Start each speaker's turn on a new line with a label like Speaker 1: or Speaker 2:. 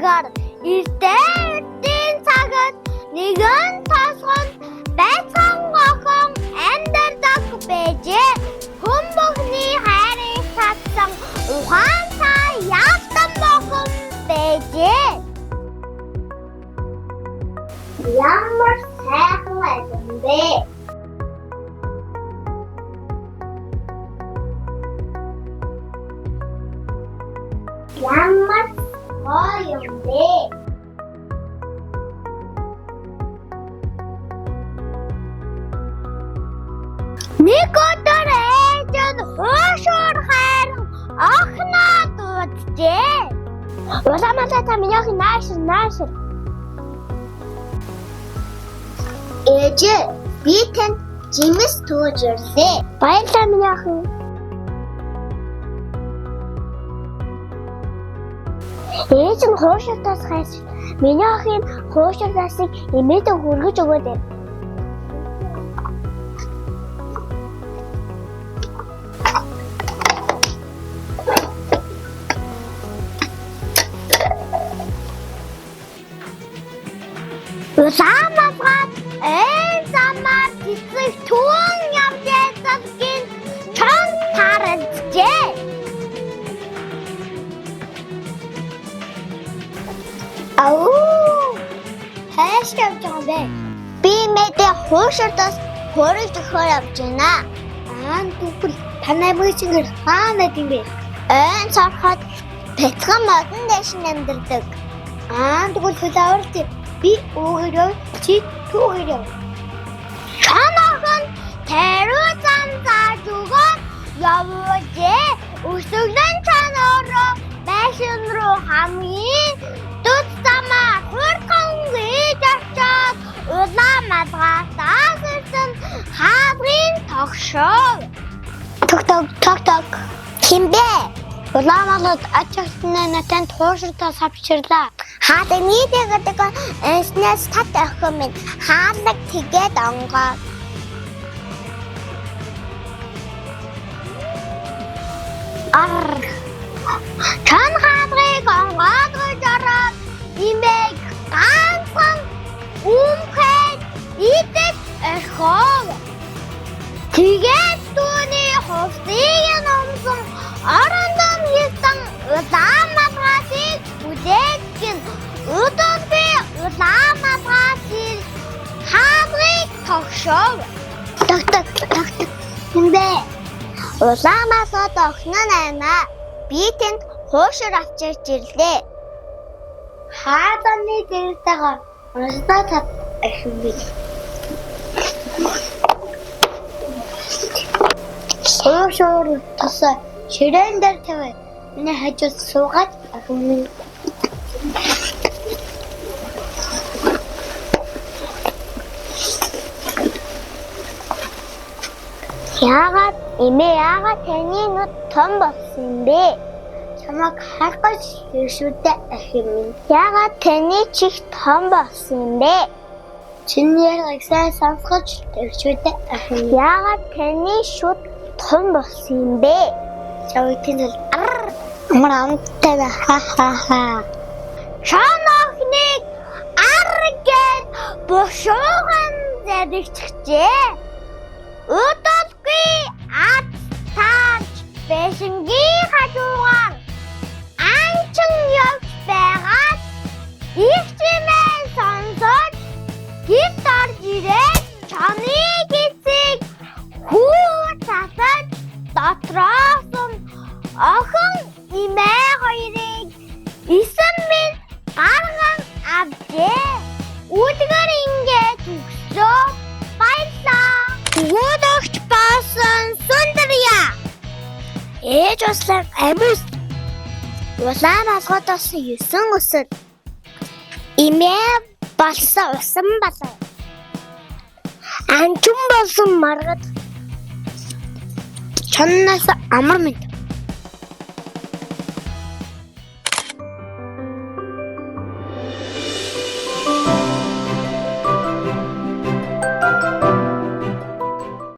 Speaker 1: цагаар эрдэн цагт нэгэн тосгонд байцаан охин амьдардаг байжээ. Хүн бүхний хайрыг татсан ухаантай яалтан охин байжээ. Ямар сайхан байсан бэ? Ямар гоё юм бэ? Нэг өдөр ээж нь хуушуур хайран охиноо дууджээ. Уламжлалт та миний охин нааш. Ээжээ, би танд жимс тууж ирлээ. Баярлалаа миний охин. Ээж нь хуушуртаас хайж миний охин хуушуртаасыг эмээдээ хүргэж өгөөд байв. Уламжлалт замаар цэцэг түн явж байсгийн чон таранджээ. Хайш явж байгаа бэ? Би мэдээ хуушуртаас хөрөж өгөхөөр явж байна. Тэгвэл танай бүчингэр хаана гэв бэ? Эн цархад бяцхан модон дэш амьдардаг. Тэгвэл хөлөөрт би өгөрөө чи түүгээрээ. Чанаахан тэрүү зам зааж өгөөд явжээ. Өсөглөн чанаороо байшин руу хамгийн дөд замаар хурдан хийж очоод уламжлалтаас ирсэн хаалгын тогшоо. Ток. Химбэ? Уламжлалт ачаалтнаа натанд хуушуртаас авчирлаа. Хаалга нийтэйгээд эснэс тат охин минь хаалга тэгээд онгоо. Чан хаалгыг онгоод гэж ороод имийг ганцхан өмхөд идэж эхов. Тэгээд түүний хувцсыг номсон орондон хийсэн уламжлалтыг үзээдгэн өдөр би уламжлалтыг хаалгыг тогшов. Хэмбэ? Уламжлалт охин наймаа. Би тэнд хуушур авчирч ирлээ. Хаалганы дэртэйгээр уншдаа тат ахин би. Хуушур тасаа ширээн дээр тавиад миний хажууд суугаад ахин минь Яагаад таны нүд том болсон бэ? Чамайг харах гэж шүдэ ахин минь. Яагаад таны чих том болсон бэ? Чиний яриг сайн сонсгож шүдэ ахин минь. Яагаад таны шүд том болсон бэ? Чамайг тэнд амар амттай ха. Шанохныг аргээд бушуухан зэрэгчжээ. Өдөлгүй ад тааж бэшингийн хажуугаар анчин явж байгаад их чимээ сонсож гит орж ирээд чаны гисийг хүү цасаж дотроос охин имээ хоёрыг эсэн минь гарган авчээ. Үлгэр ингээд төгслөө. Баярлалаа. Өгөөдөгч басан Сүндэрья. Ээж услаг амьс. Улаан алгадаас 9 өсөд. Имээ болсон усан болов. Анчин болсон маргад. Чаннаас амар мэд.